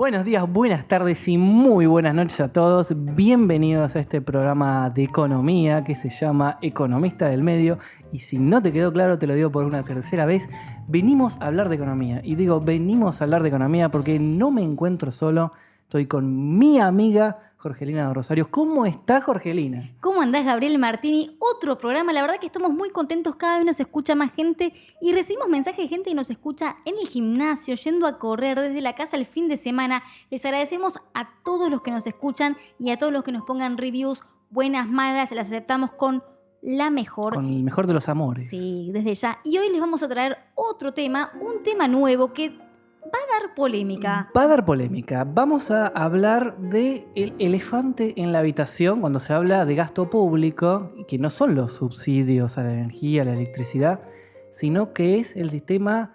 Buenos días, buenas tardes y muy buenas noches a todos. Bienvenidos a este programa de economía que se llama Economista del Medio. Y si no te quedó claro, te lo digo por una tercera vez. Venimos a hablar de economía. Y digo, venimos a hablar de economía porque no me encuentro solo. Estoy con mi amiga Jorgelina de Rosario. ¿Cómo está, Jorgelina? ¿Cómo andás, Gabriel Martini? Otro programa. La verdad que estamos muy contentos. Cada vez nos escucha más gente y recibimos mensajes de gente que nos escucha en el gimnasio, yendo a correr desde la casa el fin de semana. Les agradecemos a todos los que nos escuchan y a todos los que nos pongan reviews, buenas, malas. Las aceptamos con la mejor. Con el mejor de los amores. Sí, desde ya. Y hoy les vamos a traer otro tema, un tema nuevo que va a dar polémica. Va a dar polémica. Vamos a hablar del elefante en la habitación cuando se habla de gasto público, que no son los subsidios a la energía, a la electricidad, sino que es el sistema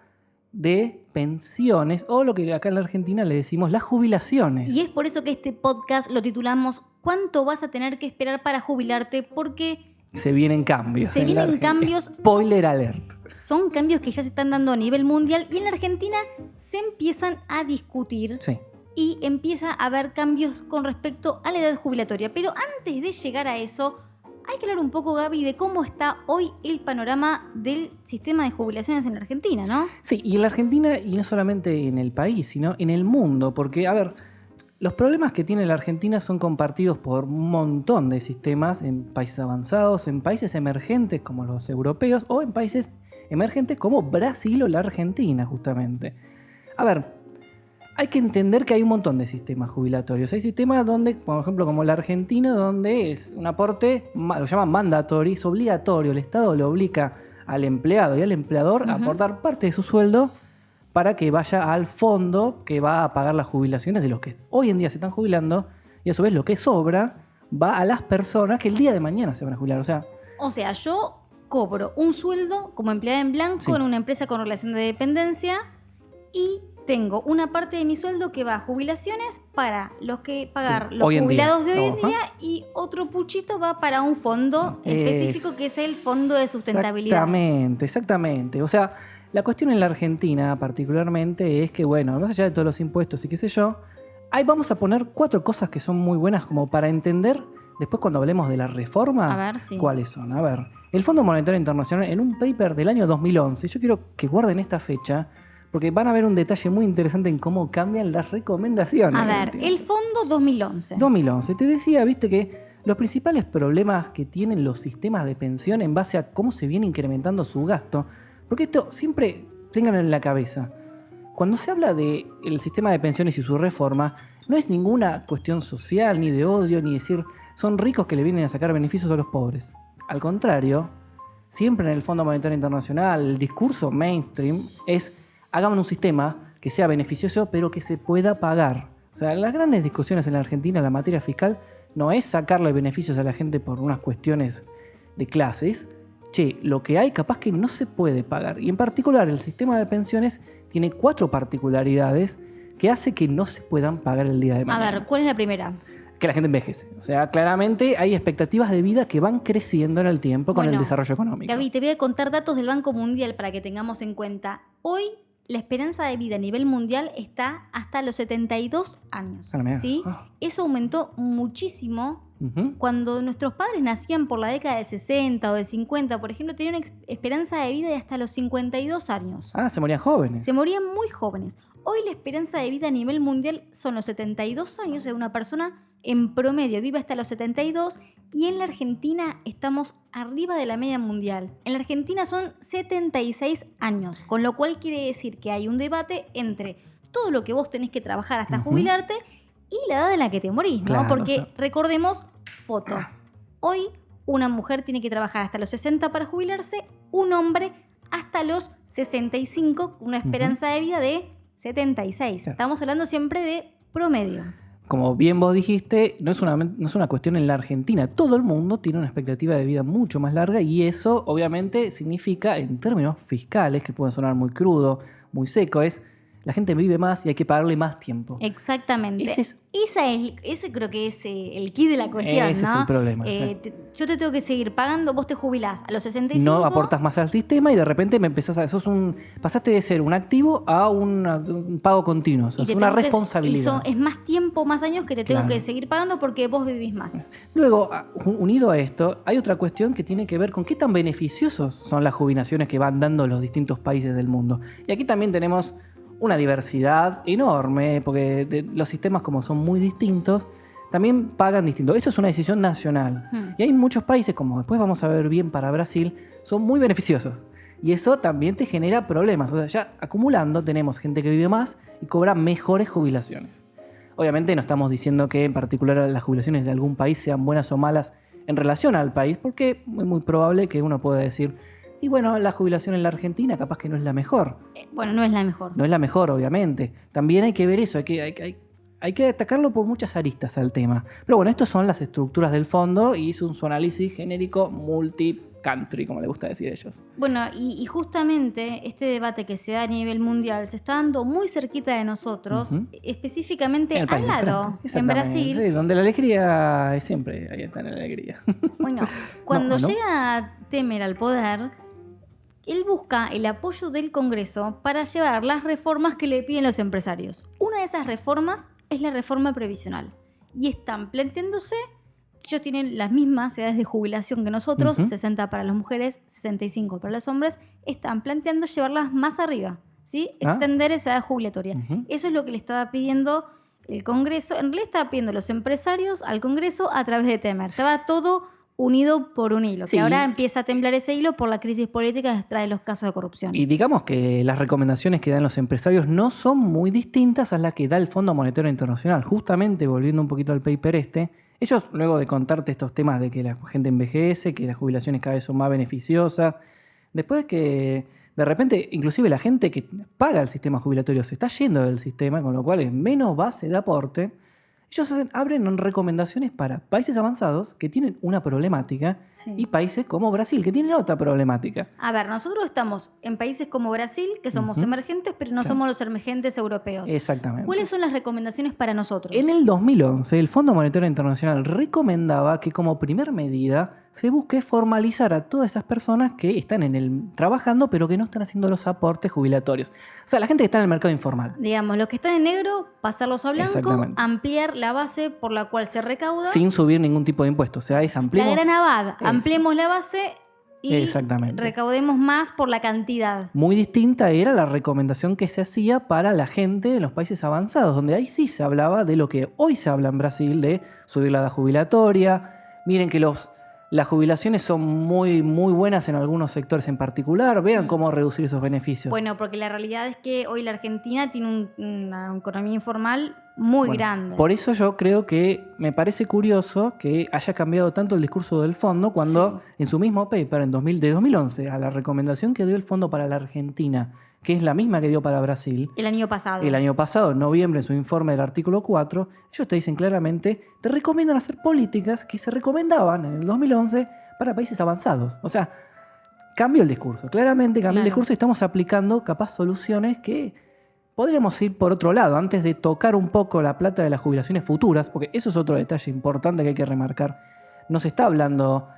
de pensiones o lo que acá en la Argentina le decimos las jubilaciones. Y es por eso que este podcast lo titulamos ¿Cuánto vas a tener que esperar para jubilarte? Porque se vienen cambios. Se vienen cambios. Spoiler alert. Son cambios que ya se están dando a nivel mundial y en la Argentina se empiezan a discutir. Sí. Y empieza a haber cambios con respecto a la edad jubilatoria. Pero antes de llegar a eso, hay que hablar un poco, Gaby, de cómo está hoy el panorama del sistema de jubilaciones en la Argentina, ¿no? Sí, y en la Argentina, y no solamente en el país, sino en el mundo. Porque, a ver, los problemas que tiene la Argentina son compartidos por un montón de sistemas en países avanzados, en países emergentes como los europeos o en países emergentes como Brasil o la Argentina, justamente. A ver, hay que entender que hay un montón de sistemas jubilatorios. Hay sistemas donde, por ejemplo, como el argentino, donde es un aporte, lo llaman mandatory, es obligatorio. El Estado le obliga al empleado y al empleador a aportar parte de su sueldo para que vaya al fondo que va a pagar las jubilaciones de los que hoy en día se están jubilando, y a su vez lo que sobra va a las personas que el día de mañana se van a jubilar. O sea, yo cobro un sueldo como empleada en blanco, sí, en una empresa con relación de dependencia y tengo una parte de mi sueldo que va a jubilaciones para los que pagar los jubilados de hoy en día y otro puchito va para un fondo específico que es el Fondo de Sustentabilidad. Exactamente. O sea, la cuestión en la Argentina particularmente es que, bueno, más allá de todos los impuestos y qué sé yo, ahí vamos a poner 4 cosas que son muy buenas como para entender después cuando hablemos de la reforma, a ver, sí, cuáles son. A ver, el Fondo Monetario Internacional en un paper del año 2011, yo quiero que guarden esta fecha porque van a ver un detalle muy interesante en cómo cambian las recomendaciones. A ver, el Fondo 2011. 2011, te decía, viste que los principales problemas que tienen los sistemas de pensión en base a cómo se viene incrementando su gasto, porque esto siempre tengan en la cabeza, cuando se habla del sistema de pensiones y su reforma, no es ninguna cuestión social, ni de odio, ni decir son ricos que le vienen a sacar beneficios a los pobres. Al contrario, siempre en el Fondo Monetario Internacional, el discurso mainstream es hagamos un sistema que sea beneficioso, pero que se pueda pagar. O sea, las grandes discusiones en la Argentina en la materia fiscal no es sacarle beneficios a la gente por unas cuestiones de clases. Lo que hay capaz que no se puede pagar. Y en particular el sistema de pensiones tiene 4 particularidades que hace que no se puedan pagar el día de mañana. A ver, ¿cuál es la primera? Que la gente envejece. O sea, claramente hay expectativas de vida que van creciendo en el tiempo con el desarrollo económico. Gaby, te voy a contar datos del Banco Mundial para que tengamos en cuenta. Hoy la esperanza de vida a nivel mundial está hasta los 72 años. ¿Sí? Eso aumentó muchísimo. Cuando nuestros padres nacían por la década del 60 o del 50, por ejemplo, tenían una esperanza de vida de hasta los 52 años. Se morían jóvenes. Se morían muy jóvenes. Hoy la esperanza de vida a nivel mundial son los 72 años de una persona en promedio vive hasta los 72 y en la Argentina estamos arriba de la media mundial. En la Argentina son 76 años, con lo cual quiere decir que hay un debate entre todo lo que vos tenés que trabajar hasta jubilarte y la edad en la que te morís, ¿no? Claro, porque recordemos, foto, hoy una mujer tiene que trabajar hasta los 60 para jubilarse, un hombre hasta los 65, una esperanza de vida de 76. Claro. Estamos hablando siempre de promedio. Como bien vos dijiste, no es una cuestión en la Argentina. Todo el mundo tiene una expectativa de vida mucho más larga y eso obviamente significa, en términos fiscales, que pueden sonar muy crudo, muy seco, es la gente vive más y hay que pagarle más tiempo. Exactamente. Ese Creo que es el kit de la cuestión, ese ¿no? es el problema. Sí. Yo te tengo que seguir pagando, vos te jubilás a los 65. No aportas más al sistema y de repente pasaste de ser un activo a un pago continuo. Es una responsabilidad. Es más tiempo, más años que te tengo Claro. que seguir pagando porque vos vivís más. Luego, unido a esto, hay otra cuestión que tiene que ver con qué tan beneficiosos son las jubilaciones que van dando los distintos países del mundo. Y aquí también tenemos una diversidad enorme, porque los sistemas como son muy distintos, también pagan distinto. Eso es una decisión nacional. Y hay muchos países, como después vamos a ver bien para Brasil, son muy beneficiosos. Y eso también te genera problemas. O sea, ya acumulando tenemos gente que vive más y cobra mejores jubilaciones. Obviamente no estamos diciendo que en particular las jubilaciones de algún país sean buenas o malas en relación al país, porque es muy probable que uno pueda decir, y bueno, la jubilación en la Argentina capaz que no es la mejor. Bueno, no es la mejor. No es la mejor, obviamente. También hay que ver eso, hay que atacarlo por muchas aristas al tema. Pero bueno, estas son las estructuras del fondo y hizo su análisis genérico multi-country, como le gusta decir a ellos. Bueno, y justamente este debate que se da a nivel mundial se está dando muy cerquita de nosotros, específicamente El país al de lado, frente. en Brasil. Sí, donde la alegría es siempre, ahí está la alegría. Bueno, cuando ¿no? llega Temer al poder, él busca el apoyo del Congreso para llevar las reformas que le piden los empresarios. Una de esas reformas es la reforma previsional. Y están planteándose que ellos tienen las mismas edades de jubilación que nosotros, 60 para las mujeres, 65 para los hombres. Están planteando llevarlas más arriba, ¿sí? Extender esa edad jubilatoria. Eso es lo que le estaba pidiendo el Congreso. En realidad estaba pidiendo los empresarios al Congreso a través de Temer. Estaba todo unido por un hilo, Sí. que ahora empieza a temblar ese hilo por la crisis política que trae los casos de corrupción. Y digamos que las recomendaciones que dan los empresarios no son muy distintas a las que da el Fondo Monetario Internacional. Justamente, volviendo un poquito al paper ellos, luego de contarte estos temas de que la gente envejece, que las jubilaciones cada vez son más beneficiosas, después que de repente, inclusive la gente que paga el sistema jubilatorio se está yendo del sistema, con lo cual es menos base de aporte. Ellos abren recomendaciones para países avanzados que tienen una problemática y países como Brasil que tienen otra problemática. A ver, nosotros estamos en países como Brasil, que somos emergentes, pero no somos los emergentes europeos. Exactamente. ¿Cuáles son las recomendaciones para nosotros? En el 2011, el Fondo Monetario Internacional recomendaba que como primer medida se busque formalizar a todas esas personas que están trabajando pero que no están haciendo los aportes jubilatorios. O sea, la gente que está en el mercado informal. Digamos, los que están en negro, pasarlos a blanco, Exactamente. ampliar la base por la cual se recauda. Sin subir ningún tipo de impuesto. O sea, La ampliemos. gran abad, Eso. ampliemos la base y Exactamente. recaudemos más por la cantidad. Muy distinta era la recomendación que se hacía para la gente de los países avanzados, donde ahí sí se hablaba de lo que hoy se habla en Brasil, de subir la edad jubilatoria. Miren que las jubilaciones son muy, muy buenas en algunos sectores en particular. Vean cómo reducir esos beneficios. Bueno, porque la realidad es que hoy la Argentina tiene una economía informal muy grande. Por eso yo creo que me parece curioso que haya cambiado tanto el discurso del fondo cuando en su mismo paper de 2011 a la recomendación que dio el fondo para la Argentina, que es la misma que dio para Brasil, El año pasado. el año pasado, en noviembre, en su informe del artículo 4, ellos te dicen claramente, te recomiendan hacer políticas que se recomendaban en el 2011 para países avanzados. O sea, cambió el discurso, claramente cambió el discurso y estamos aplicando capaz soluciones que podríamos ir por otro lado, antes de tocar un poco la plata de las jubilaciones futuras, porque eso es otro detalle importante que hay que remarcar. No se está hablando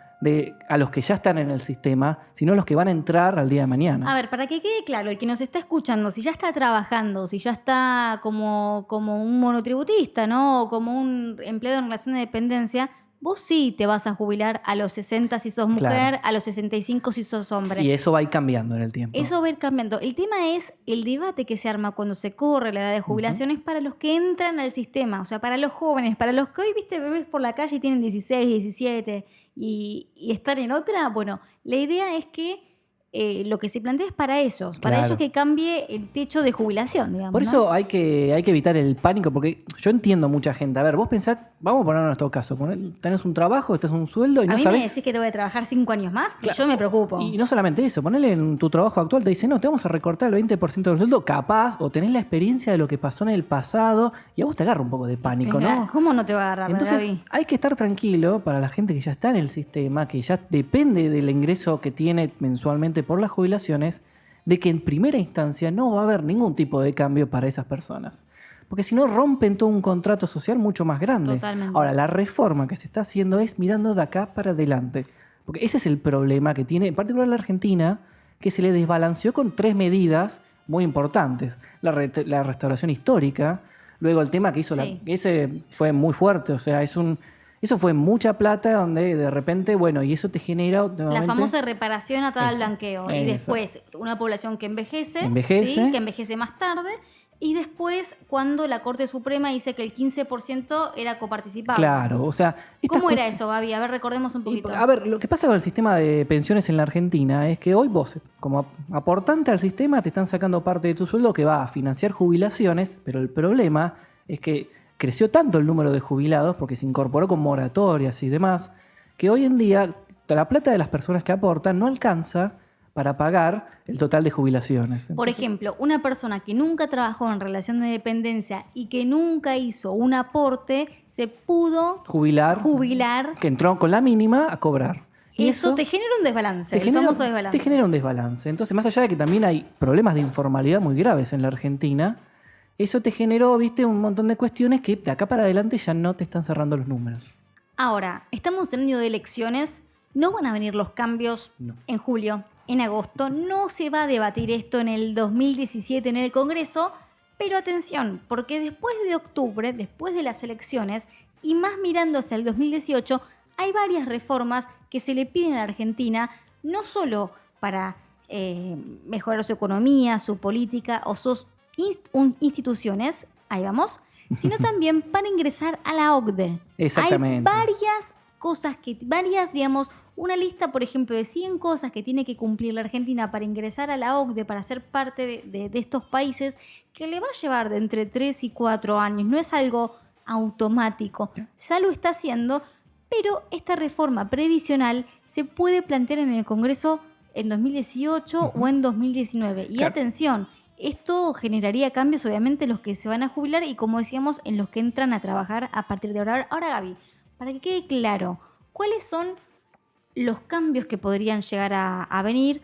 a los que ya están en el sistema, sino a los que van a entrar al día de mañana. A ver, para que quede claro, el que nos está escuchando, si ya está trabajando, si ya está como un monotributista, ¿no? O como un empleado en relación de dependencia, vos sí te vas a jubilar a los 60 si sos mujer, a los 65 si sos hombre. Y eso va a ir cambiando en el tiempo. Eso va a ir cambiando. El tema es el debate que se arma cuando se corre la edad de jubilación es para los que entran al sistema, o sea, para los jóvenes, para los que hoy, viste, bebés por la calle y tienen 16, 17 y están en otra. Bueno, la idea es que lo que se plantea es para ellos, para ellos que cambie el techo de jubilación, digamos. Por eso hay que evitar el pánico, porque yo entiendo mucha gente. A ver, vos pensás, vamos a poner en nuestro caso, tenés un trabajo, estás un sueldo y a no mí sabés. me decís que te voy a trabajar 5 años más, y yo me preocupo. Y no solamente eso, ponele en tu trabajo actual, te dicen, no, te vamos a recortar el 20% del sueldo, capaz, o tenés la experiencia de lo que pasó en el pasado, y a vos te agarra un poco de pánico, ¿no? ¿Cómo no te va a agarrar, Entonces, Gaby? hay que estar tranquilo para la gente que ya está en el sistema, que ya depende del ingreso que tiene mensualmente por las jubilaciones, de que en primera instancia no va a haber ningún tipo de cambio para esas personas. Porque si no, rompen todo un contrato social mucho más grande. Totalmente. Ahora, la reforma que se está haciendo es mirando de acá para adelante. Porque ese es el problema que tiene, en particular la Argentina, que se le desbalanceó con 3 medidas muy importantes. La restauración histórica, luego el tema que hizo, Sí. ese fue muy fuerte, o sea, eso fue mucha plata donde de repente, bueno, y eso te genera... La nuevamente- famosa reparación atada al Eso, blanqueo. Y eso. después una población que envejece, Envejece. ¿sí? Que envejece más tarde. Y después cuando la Corte Suprema dice que el 15% era coparticipable. Claro, o sea... estas ¿Cómo era cuest- eso, Gaby? A ver, recordemos un poquito. A ver, lo que pasa con el sistema de pensiones en la Argentina es que hoy vos, como aportante al sistema, te están sacando parte de tu sueldo que va a financiar jubilaciones, pero el problema es que creció tanto el número de jubilados, porque se incorporó con moratorias y demás, que hoy en día la plata de las personas que aportan no alcanza para pagar el total de jubilaciones. Por Entonces, ejemplo, una persona que nunca trabajó en relación de dependencia y que nunca hizo un aporte, se pudo jubilar. que entró con la mínima a cobrar. Y Eso te genera un desbalance, te el genera, famoso desbalance. te genera un desbalance. Entonces, más allá de que también hay problemas de informalidad muy graves en la Argentina, eso te generó, viste, un montón de cuestiones que de acá para adelante ya no te están cerrando los números. Ahora, estamos en año de elecciones, no van a venir los cambios No. en julio, en agosto, no se va a debatir esto en el 2017 en el Congreso, pero atención, porque después de octubre, después de las elecciones, y más mirando hacia el 2018, hay varias reformas que se le piden a la Argentina, no solo para mejorar su economía, su política o sus instituciones, ahí vamos, sino también para ingresar a la OCDE. Exactamente. Hay varias cosas digamos, una lista, por ejemplo, de 100 cosas que tiene que cumplir la Argentina para ingresar a la OCDE, para ser parte de estos países, que le va a llevar de entre 3 y 4 años. No es algo automático. Ya lo está haciendo, pero esta reforma previsional se puede plantear en el Congreso en 2018 o en 2019. Y Claro. atención, esto generaría cambios, obviamente, en los que se van a jubilar y, como decíamos, en los que entran a trabajar a partir de ahora. Ahora, Gaby, para que quede claro, ¿cuáles son los cambios que podrían llegar a venir?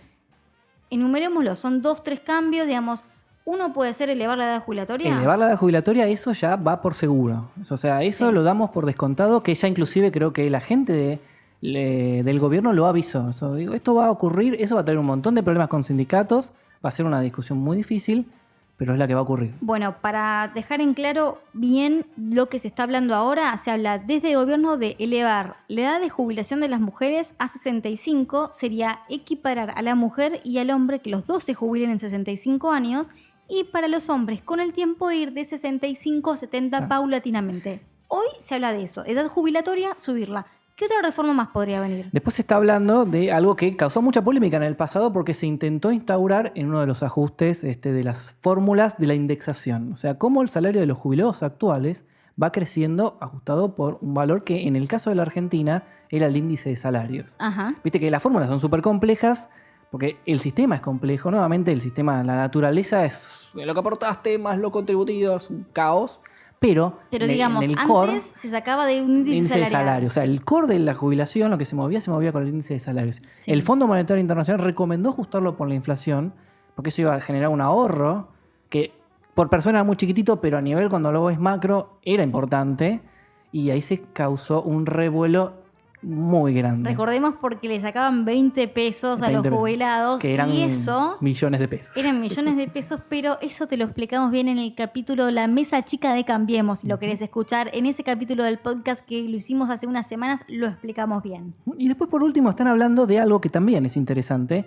Enumerémoslos, son 2, 3 cambios, digamos. Uno puede ser elevar la edad jubilatoria. Elevar la edad jubilatoria, eso ya va por seguro. O sea, eso Sí. lo damos por descontado, que ya inclusive creo que la gente del gobierno lo avisó. Eso, digo, esto va a ocurrir, eso va a traer un montón de problemas con sindicatos, va a ser una discusión muy difícil, pero es la que va a ocurrir. Bueno, para dejar en claro bien lo que se está hablando ahora, se habla desde el gobierno de elevar la edad de jubilación de las mujeres a 65, sería equiparar a la mujer y al hombre, que los dos se jubilen en 65 años, y para los hombres con el tiempo ir de 65 a 70 paulatinamente. Hoy se habla de eso, edad jubilatoria, subirla. ¿Qué otra reforma más podría venir? Después se está hablando de algo que causó mucha polémica en el pasado porque se intentó instaurar en uno de los ajustes de las fórmulas de la indexación. O sea, cómo el salario de los jubilados actuales va creciendo ajustado por un valor que en el caso de la Argentina era el índice de salarios. Ajá. Viste que las fórmulas son súper complejas porque el sistema es complejo. Nuevamente el sistema, la naturaleza es lo que aportaste más lo contributivo, es un caos. Pero digamos, en el antes core, se sacaba de un índice índice de salarial. salario. O sea, el core de la jubilación, lo que se movía con el índice de salarios. Sí. El Fondo Monetario Internacional recomendó ajustarlo por la inflación, porque eso iba a generar un ahorro que por persona era muy chiquitito, pero a nivel cuando lo ves macro era importante. Y ahí se causó un revuelo muy grande. Recordemos porque le sacaban 20 pesos a 20 los pesos, jubilados que eran y eso millones de pesos. eran millones de pesos, pero eso te lo explicamos bien en el capítulo La Mesa Chica de Cambiemos, si lo querés escuchar. En ese capítulo del podcast que lo hicimos hace unas semanas, lo explicamos bien. Y después, por último, están hablando de algo que también es interesante.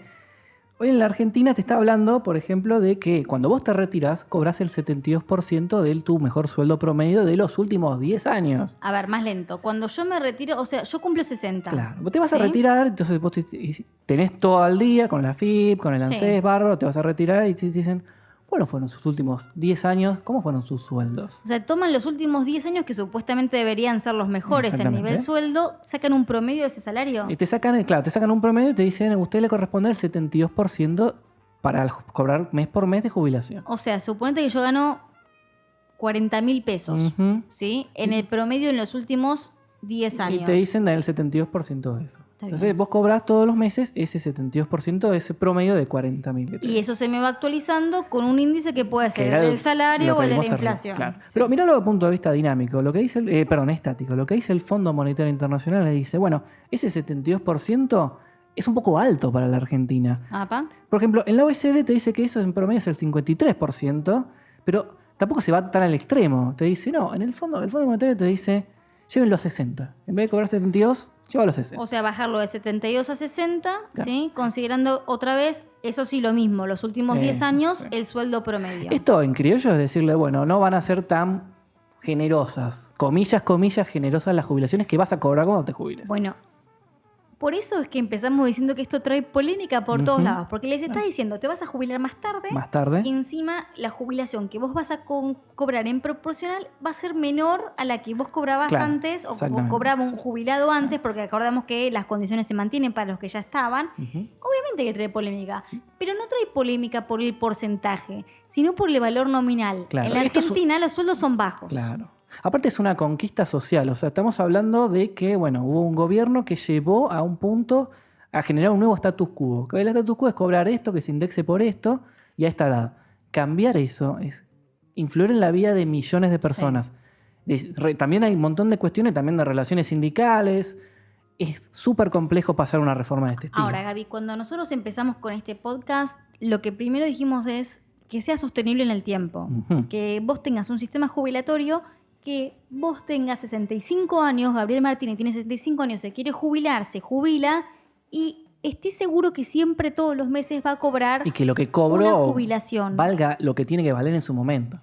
Hoy en la Argentina te está hablando, por ejemplo, de que cuando vos te retirás, cobras el 72% de tu mejor sueldo promedio de los últimos 10 años. A ver, más lento. Cuando yo me retiro, o sea, yo cumplo 60. Claro, vos te vas a ¿sí? retirar, entonces vos tenés todo el día con la FIP, con el Sí. ANSES, bárbaro, te vas a retirar y te dicen, ¿cuáles fueron sus últimos 10 años? ¿Cómo fueron sus sueldos? O sea, toman los últimos 10 años que supuestamente deberían ser los mejores en Exactamente. nivel sueldo, sacan un promedio de ese salario. Y te sacan un promedio y te dicen, a usted le corresponde el 72% para cobrar mes por mes de jubilación. O sea, suponete que yo gano 40.000 pesos, Ujú. ¿sí? En el promedio en los últimos 10 años. Y te dicen el 72% de eso. Entonces vos cobrás todos los meses ese 72% de ese promedio de 40.000. Y eso se me va actualizando con un índice que puede ser era el salario lo que o el de la vimos arriba, inflación. claro. Sí. Pero miralo desde el punto de vista dinámico, lo que dice estático. Lo que dice el Fondo Monetario Internacional le dice, bueno, ese 72% es un poco alto para la Argentina. Apa. Por ejemplo, en la OECD te dice que eso en promedio es el 53%, pero tampoco se va tan al extremo. Te dice, no, el Fondo Monetario te dice, llévenlo a 60. En vez de cobrar 72, llévalo a 60. O sea, bajarlo de 72 a 60, Claro. ¿sí? Considerando otra vez, eso sí, lo mismo, los últimos 10 años, sí. el sueldo promedio. Esto en criollo es decirle, bueno, no van a ser tan generosas, comillas, generosas las jubilaciones que vas a cobrar cuando te jubiles. Bueno, por eso es que empezamos diciendo que esto trae polémica por todos lados, porque les estás diciendo, te vas a jubilar más tarde. Más tarde. Y encima la jubilación que vos vas a cobrar en proporcional va a ser menor a la que vos cobrabas Claro, antes o exactamente. cobraba un jubilado antes, porque acordamos que las condiciones se mantienen para los que ya estaban. Obviamente que trae polémica, pero no trae polémica por el porcentaje, sino por el valor nominal. Claro, En la esto es Argentina los sueldos son bajos. Claro. Aparte es una conquista social, o sea, estamos hablando de que, bueno, hubo un gobierno que llevó a un punto a generar un nuevo status quo. Que el status quo es cobrar esto, que se indexe por esto y a esta edad. Cambiar eso es influir en la vida de millones de personas. También hay un montón de cuestiones también de relaciones sindicales. Es súper complejo pasar una reforma de este estilo. Ahora, Gaby, cuando nosotros empezamos con este podcast, lo que primero dijimos es que sea sostenible en el tiempo. Ujú. Que vos tengas un sistema jubilatorio, que vos tengas 65 años, Gabriel Martínez tiene 65 años, se quiere jubilar, se jubila y esté seguro que siempre todos los meses va a cobrar Y que lo que una cobró jubilación. valga lo que tiene que valer en su momento.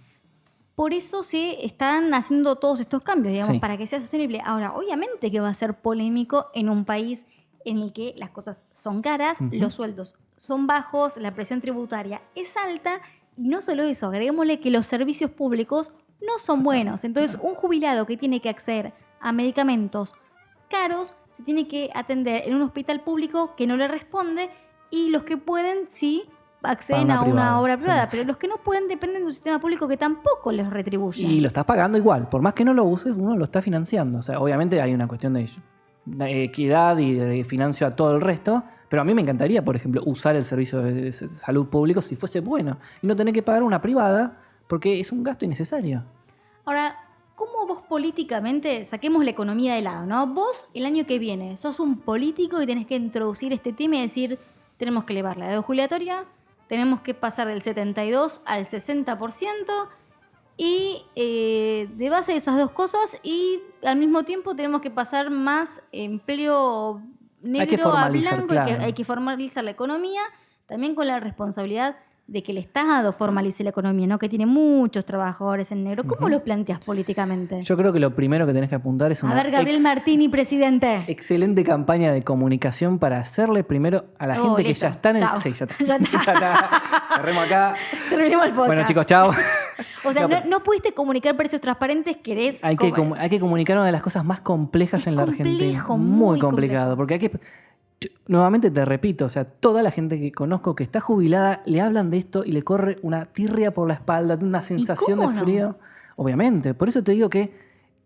Por eso se están haciendo todos estos cambios, digamos, Sí. para que sea sostenible. Ahora, obviamente que va a ser polémico en un país en el que las cosas son caras, los sueldos son bajos, la presión tributaria es alta y no solo eso, agreguémosle que los servicios públicos no son buenos. Entonces, un jubilado que tiene que acceder a medicamentos caros se tiene que atender en un hospital público que no le responde y los que pueden, sí, acceden Para a una una privada, obra privada, sí. pero los que no pueden dependen de un sistema público que tampoco les retribuye. Y lo estás pagando igual. Por más que no lo uses, uno lo está financiando. O sea, obviamente hay una cuestión de equidad y de financio a todo el resto. Pero a mí me encantaría, por ejemplo, usar el servicio de salud público si fuese bueno. Y no tener que pagar una privada porque es un gasto innecesario. Ahora, ¿cómo vos políticamente, saquemos la economía de lado, ¿no? Vos el año que viene sos un político y tenés que introducir este tema y decir, tenemos que elevar la edad jubilatoria, tenemos que pasar del 72 al 60% y de base de esas dos cosas y al mismo tiempo tenemos que pasar más empleo negro que formalizar, a blanco, claro. hay que formalizar la economía, también con la responsabilidad de que el Estado formalice la economía, ¿no? Que tiene muchos trabajadores en negro. ¿Cómo lo planteas políticamente? Yo creo que lo primero que tenés que apuntar es una A ver, Gabriel Martini, presidente. excelente campaña de comunicación para hacerle primero a la gente que listo. ya está en el... Chao. Sí, ya está. Ya está. Ya está. Cerremos acá. Terminemos el podcast. Bueno, chicos, chao. O sea, No, no, pero- no pudiste comunicar precios transparentes, querés... Hay que comunicar una de las cosas más complejas Es en la complejo, Argentina. muy complicado. Porque hay que. Nuevamente te repito, o sea, toda la gente que conozco que está jubilada le hablan de esto y le corre una tirria por la espalda, una sensación de cómo no? frío. Obviamente. Por eso te digo que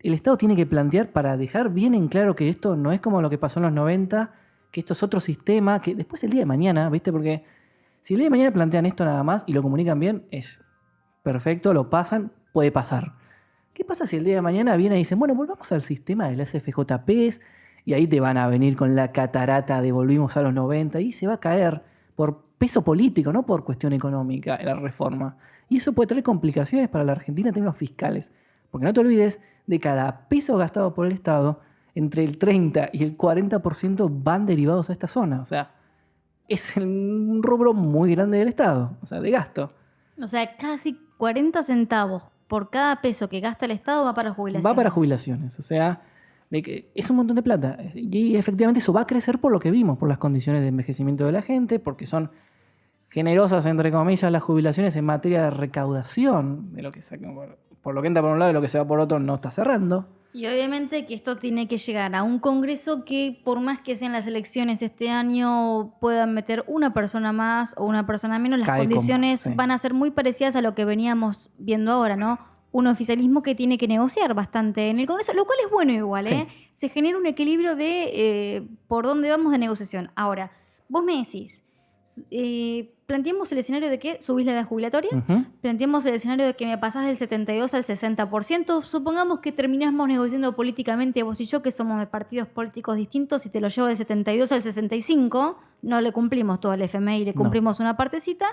el Estado tiene que plantear para dejar bien en claro que esto no es como lo que pasó en los 90, que esto es otro sistema, que después el día de mañana, ¿viste? Porque si el día de mañana plantean esto nada más y lo comunican bien, es perfecto, lo pasan, puede pasar. ¿Qué pasa si el día de mañana viene y dicen, bueno, volvamos al sistema de las FJPs y ahí te van a venir con la catarata de volvimos a los 90 y se va a caer por peso político, no por cuestión económica la reforma? Y eso puede traer complicaciones para la Argentina en términos fiscales. Porque no te olvides de cada peso gastado por el Estado, entre el 30 y el 40% van derivados a esta zona. O sea, es un rubro muy grande del Estado, o sea, de gasto. O sea, casi 40 centavos por cada peso que gasta el Estado va para jubilaciones. Va para jubilaciones, o sea, de que es un montón de plata. Y efectivamente eso va a crecer por lo que vimos, por las condiciones de envejecimiento de la gente, porque son generosas, entre comillas, las jubilaciones en materia de recaudación, de lo que sacan por lo que entra por un lado y lo que se va por otro no está cerrando. Y obviamente que esto tiene que llegar a un Congreso que, por más que sean las elecciones este año, puedan meter una persona más o una persona menos, las Cae como, condiciones sí. van a ser muy parecidas a lo que veníamos viendo ahora, ¿no? un oficialismo que tiene que negociar bastante en el Congreso, lo cual es bueno igual, ¿eh? Sí. Se genera un equilibrio de por dónde vamos de negociación. Ahora, vos me decís, planteemos el escenario de que subís la edad jubilatoria, Ujú. planteemos el escenario de que me pasás del 72 al 60%, supongamos que terminamos negociando políticamente vos y yo, que somos de partidos políticos distintos, y te lo llevo del 72 al 65, no le cumplimos todo el FMI, le cumplimos una partecita,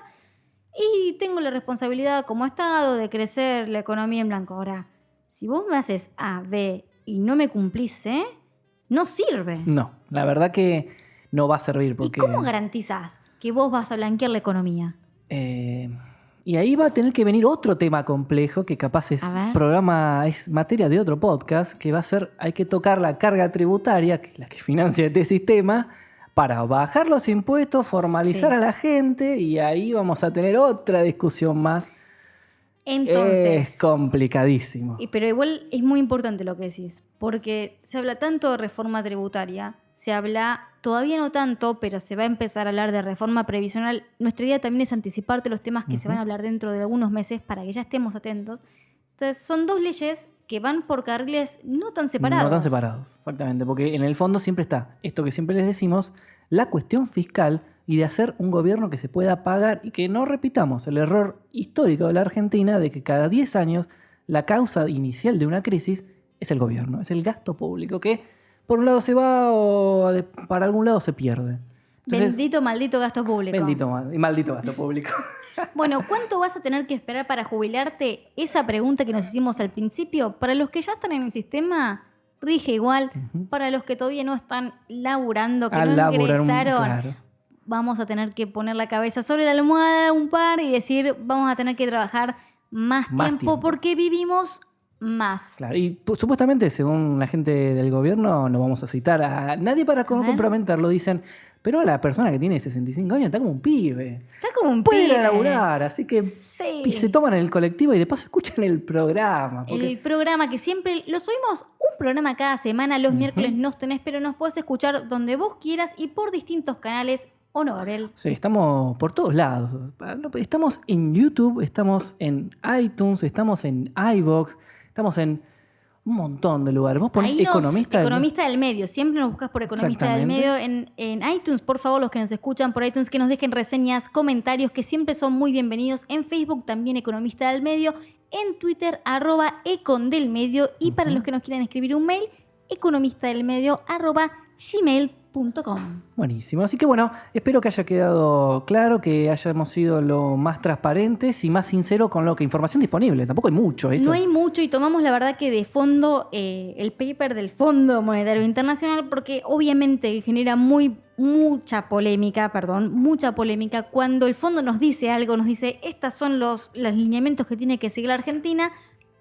y tengo la responsabilidad como Estado de crecer la economía en blanco. Ahora, si vos me haces A, B y no me cumplís, no sirve. No, la verdad que no va a servir porque... ¿Y cómo garantizás que vos vas a blanquear la economía? Y ahí va a tener que venir otro tema complejo que capaz es A ver. programa, es materia de otro podcast, que va a ser, hay que tocar la carga tributaria, que es la que financia este sistema, para bajar los impuestos, formalizar Sí. a la gente, y ahí vamos a tener otra discusión más. Entonces, Es complicadísimo. pero igual es muy importante lo que decís, porque se habla tanto de reforma tributaria, se habla, todavía no tanto, pero se va a empezar a hablar de reforma previsional. Nuestra idea también es anticiparte los temas que se van a hablar dentro de algunos meses para que ya estemos atentos. Entonces, son dos leyes que van por carriles no tan separados. No tan separados, exactamente, porque en el fondo siempre está esto que siempre les decimos, la cuestión fiscal y de hacer un gobierno que se pueda pagar y que no repitamos el error histórico de la Argentina de que cada 10 años la causa inicial de una crisis es el gobierno, es el gasto público, que por un lado se va o para algún lado se pierde. Entonces, Bendito, maldito gasto público. bendito y maldito gasto público. Bueno, ¿cuánto vas a tener que esperar para jubilarte? Esa pregunta que nos hicimos al principio, para los que ya están en el sistema, rige igual. Para los que todavía no están laburando, que A no laburar ingresaron, claro. vamos a tener que poner la cabeza sobre la almohada un par y decir, vamos a tener que trabajar más tiempo porque vivimos más. Claro, y supuestamente, según la gente del gobierno, no vamos a citar a nadie para complementarlo, dicen, pero la persona que tiene 65 años está como un pibe. Está como un Puede ir pibe. a laburar, así que Sí. y se toman el colectivo y de paso escuchan el programa. Porque... El programa que siempre lo subimos, un programa cada semana, los miércoles nos tenés, pero nos podés escuchar donde vos quieras y por distintos canales, ¿o no, Gabriel? Sí, estamos por todos lados. Estamos en YouTube, estamos en iTunes, estamos en iVoox, estamos en un montón de lugares. Vos ponés Economista del Medio. Siempre nos buscas por Economista del Medio en iTunes. Por favor, los que nos escuchan por iTunes, que nos dejen reseñas, comentarios, que siempre son muy bienvenidos. En Facebook también Economista del Medio. En Twitter, @econdelmedio. Y para los que nos quieran escribir un mail, economistadelmedio@gmail.com. Buenísimo. Así que bueno, espero que haya quedado claro, que hayamos sido lo más transparentes y más sinceros con lo que información disponible. Tampoco hay mucho eso. No hay mucho y tomamos la verdad que de fondo el paper del Fondo Monetario Internacional porque obviamente genera mucha polémica cuando el fondo nos dice algo, nos dice estos son los lineamientos que tiene que seguir la Argentina,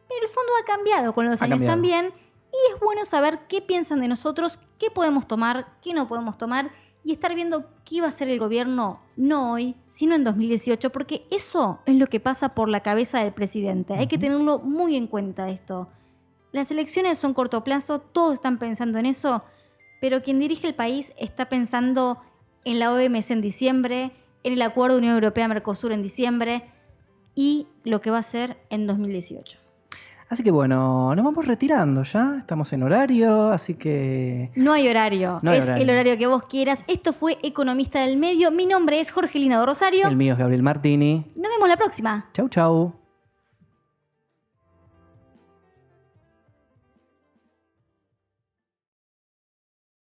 pero el fondo ha cambiado con los años también. Y es bueno saber qué piensan de nosotros, qué podemos tomar, qué no podemos tomar y estar viendo qué va a hacer el gobierno, no hoy, sino en 2018, porque eso es lo que pasa por la cabeza del presidente. Hay que tenerlo muy en cuenta esto. Las elecciones son corto plazo, todos están pensando en eso, pero quien dirige el país está pensando en la OMC en diciembre, en el Acuerdo Unión Europea-Mercosur en diciembre y lo que va a hacer en 2018. Así que bueno, nos vamos retirando ya. Estamos en horario, así que... No hay horario. El horario que vos quieras. Esto fue Economista del Medio. Mi nombre es Jorgelina de Rosario. El mío es Gabriel Martini. Nos vemos la próxima. Chau, chau.